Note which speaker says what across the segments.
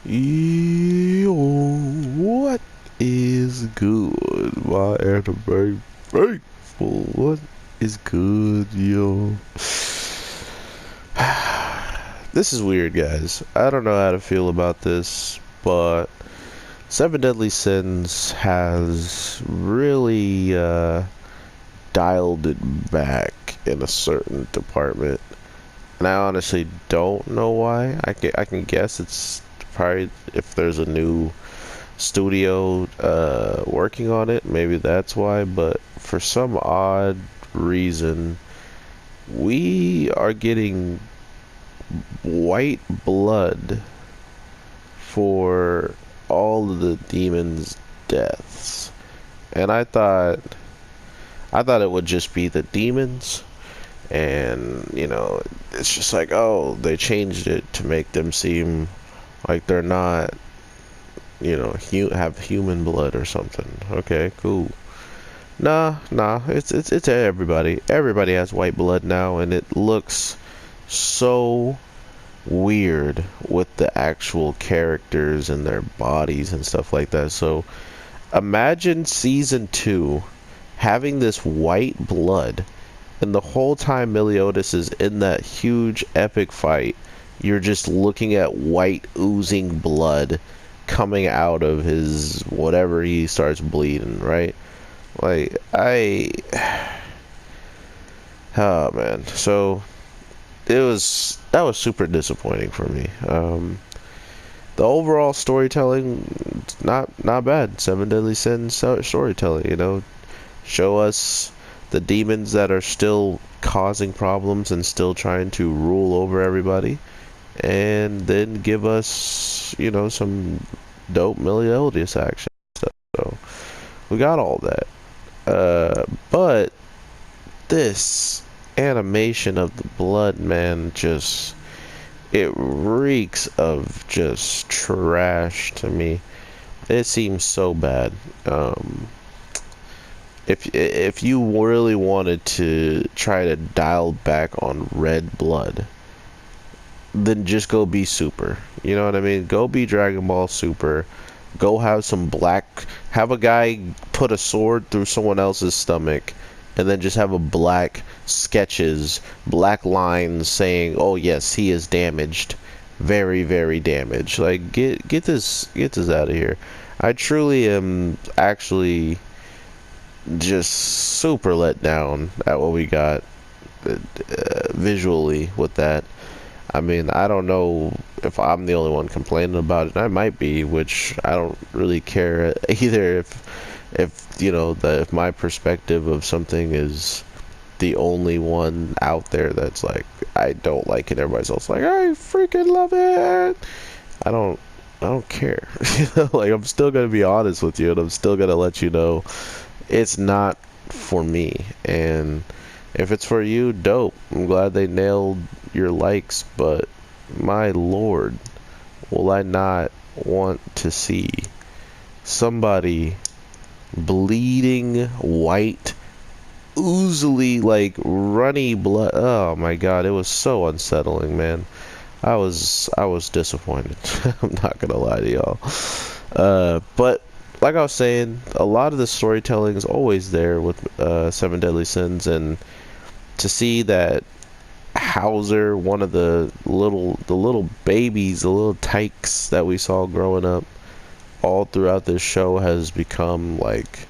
Speaker 1: Yo, what is good, my anime faithful? What is good, yo? This is weird, guys. I don't know how to feel about this, but Seven Deadly Sins has really dialed it back in a certain department. And I honestly don't know why. I can guess it's probably if there's a new studio working on it, maybe that's why. But for some odd reason, we are getting white blood for all of the demons' deaths. And I thought it would just be the demons, and it's just like, oh, they changed it to make them seem like they're not, have human blood or something. Okay, cool. Nah, it's everybody. Everybody has white blood now, and it looks so weird with the actual characters and their bodies and stuff like that. So imagine season 2 having this white blood, and the whole time Meliodas is in that huge epic fight, you're just looking at white oozing blood coming out of his whatever he starts bleeding, right? Like, oh man. So that was super disappointing for me. The overall storytelling, not bad. Seven Deadly Sins storytelling, show us the demons that are still causing problems and still trying to rule over everybody, and then give us, some dope Meliodas action stuff. So we got all that. But this animation of the blood, man, just it reeks of just trash to me. It seems so bad. If you really wanted to try to dial back on red blood, then just go be Super. You know what I mean? Go be Dragon Ball Super. Go have some black. Have a guy put a sword through someone else's stomach, and then just have a black sketches, black lines saying, "Oh yes, he is damaged, very very damaged." Like get this out of here. I truly am actually just super let down at what we got visually with that. I mean, I don't know if I'm the only one complaining about it. I might be, which I don't really care either. If my perspective of something is the only one out there that's like, I don't like it, everybody's else like, I freaking love it. I don't I don't care. Like, I'm still gonna be honest with you, and I'm still gonna let you know it's not for me. And if it's for you, dope. I'm glad they nailed your likes, but my lord, will I not want to see somebody bleeding white, oozily, like runny blood? Oh my god, it was so unsettling, man. I was disappointed. I'm not gonna lie to y'all. But like I was saying, a lot of the storytelling is always there with Seven Deadly Sins, and to see that Hauser, one of the little babies, the little tykes that we saw growing up, all throughout this show has become like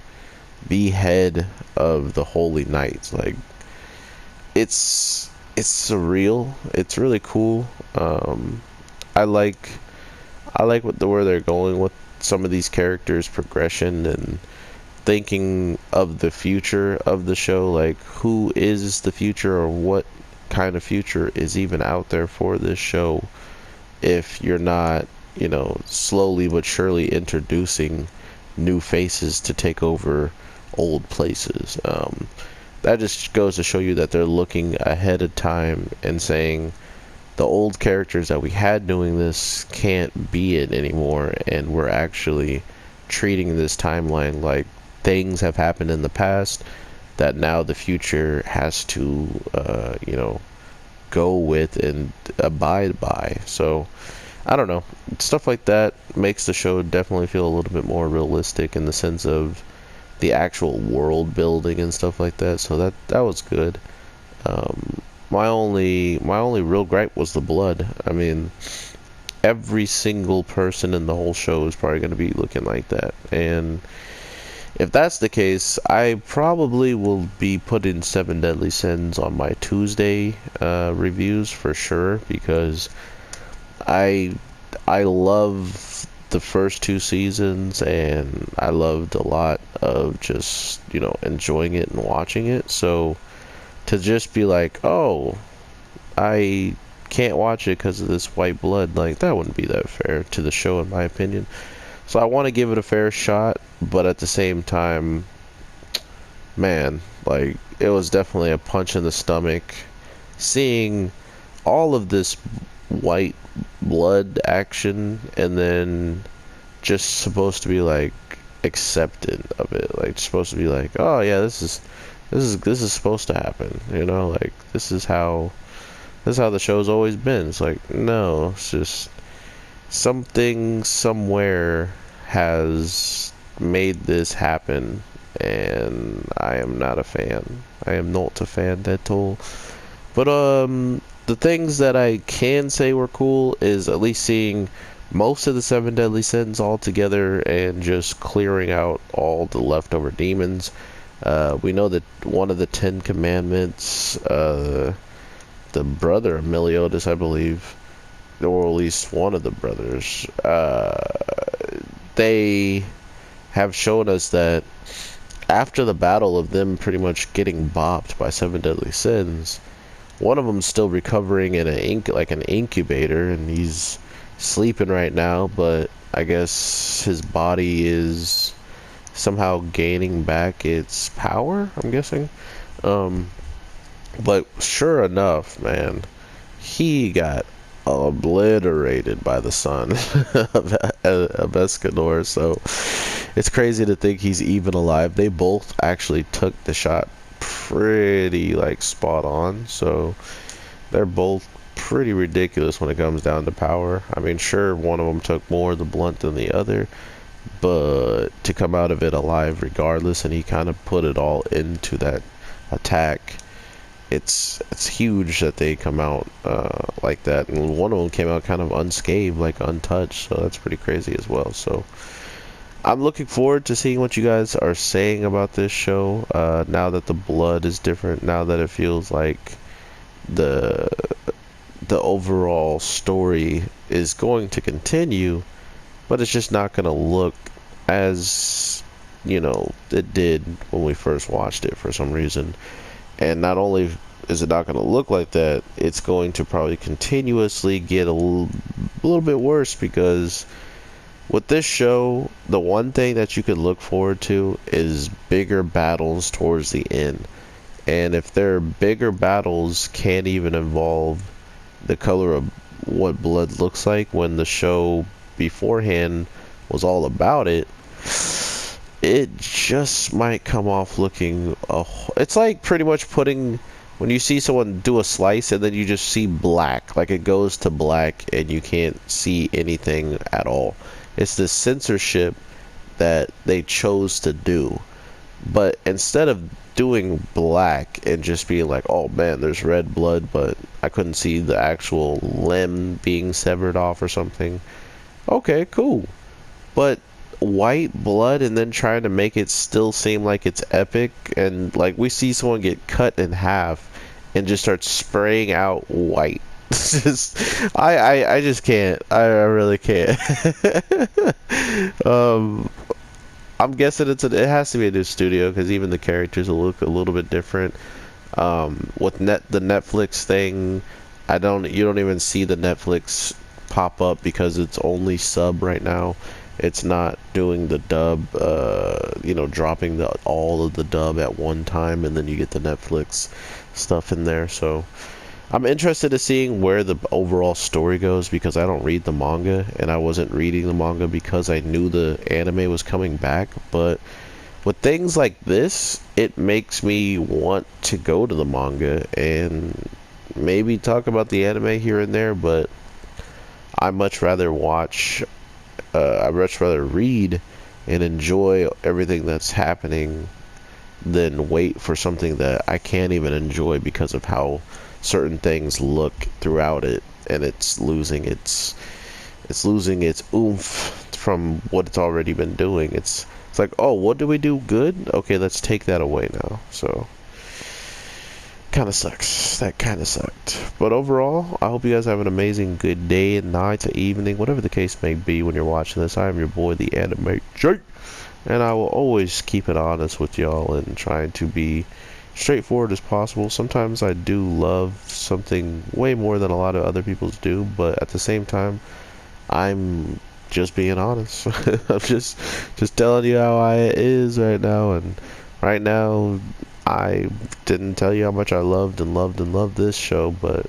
Speaker 1: the head of the Holy Knights. Like, it's surreal. It's really cool. I like where they're going with some of these characters' progression and thinking of the future of the show. Like, who is the future, or what kind of future is even out there for this show if you're not, slowly but surely introducing new faces to take over old places. That just goes to show you that they're looking ahead of time and saying the old characters that we had doing this can't be it anymore, and we're actually treating this timeline like things have happened in the past that now the future has to go with and abide by. So I don't know. Stuff like that makes the show definitely feel a little bit more realistic in the sense of the actual world building and stuff like that. So that was good. My only real gripe was the blood. I mean, every single person in the whole show is probably going to be looking like that. And if that's the case, I probably will be putting Seven Deadly Sins on my Tuesday reviews for sure, because I I love the first two seasons, and I loved a lot of just, enjoying it and watching it. So to just be like, oh, I can't watch it because of this white blood, like, that wouldn't be that fair to the show, in my opinion. So I want to give it a fair shot, but at the same time, man, like, it was definitely a punch in the stomach seeing all of this white blood action, and then just supposed to be like accepted of it, like supposed to be like, oh yeah, this is supposed to happen, like this is how the show's always been. It's like, no, it's just something somewhere has made this happen, and I am not a fan. I am not a fan at all. But the things that I can say were cool is at least seeing most of the Seven Deadly Sins all together and just clearing out all the leftover demons. We know that one of the Ten Commandments, the brother of Meliodas, I believe, or at least one of the brothers, they have shown us that after the battle of them pretty much getting bopped by Seven Deadly Sins, one of them's still recovering in an incubator, and he's sleeping right now, but I guess his body is somehow gaining back its power, I'm guessing. But sure enough, man, he got obliterated by the son of Escanor. So it's crazy to think he's even alive. They both actually took the shot pretty like spot on, so they're both pretty ridiculous when it comes down to power. I mean, sure, one of them took more of the blunt than the other, but to come out of it alive regardless, and he kind of put it all into that attack. It's huge that they come out like that, and one of them came out kind of unscathed, like untouched, so that's pretty crazy as well. So I'm looking forward to seeing what you guys are saying about this show, now that the blood is different, now that it feels like the overall story is going to continue, but it's just not going to look as, it did when we first watched it for some reason. And not only is it not going to look like that, it's going to probably continuously get a little bit worse, because with this show, the one thing that you could look forward to is bigger battles towards the end. And if their bigger battles can't even involve the color of what blood looks like, when the show beforehand was all about it, it just might come off looking it's like pretty much putting, when you see someone do a slice and then you just see black, like it goes to black and you can't see anything at all. It's the censorship that they chose to do. But instead of doing black and just being like, oh man, there's red blood, but I couldn't see the actual limb being severed off or something, okay, cool. But white blood and then trying to make it still seem like it's epic, and like we see someone get cut in half and just start spraying out white. Just I just can't. I really can't. I'm guessing it has to be a new studio, because even the characters will look a little bit different. With the Netflix thing, you don't even see the Netflix pop up because it's only sub right now. It's not doing the dub, dropping all of the dub at one time, and then you get the Netflix stuff in there. So I'm interested to seeing where the overall story goes, because I don't read the manga, and I wasn't reading the manga because I knew the anime was coming back. But with things like this, it makes me want to go to the manga and maybe talk about the anime here and there, but I much rather watch, I much rather read and enjoy everything that's happening than wait for something that I can't even enjoy because of how certain things look throughout it, and it's losing its oomph from what it's already been doing. It's like, oh, what do we do good? Okay, let's take that away now. So kind of sucks. That kind of sucked. But overall, I hope you guys have an amazing good day and night or evening, whatever the case may be when you're watching this. I am your boy, the Anime Jake, and I will always keep it honest with y'all and trying to be straightforward as possible. Sometimes I do love something way more than a lot of other people do, but at the same time, I'm just being honest. I'm just telling you how it is right now, and right now I didn't tell you how much I loved and loved and loved this show, but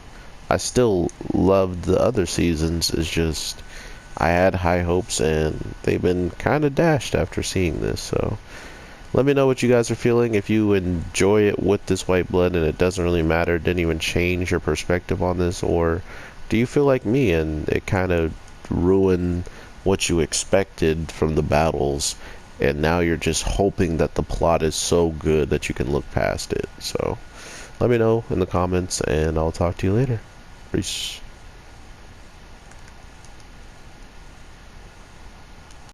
Speaker 1: I still loved the other seasons. It's just I had high hopes and they've been kind of dashed after seeing this. So let me know what you guys are feeling. If you enjoy it with this white blood and it doesn't really matter, it didn't even change your perspective on this, or do you feel like me and it kind of ruined what you expected from the battles, and now you're just hoping that the plot is so good that you can look past it? So let me know in the comments, and I'll talk to you later. Peace.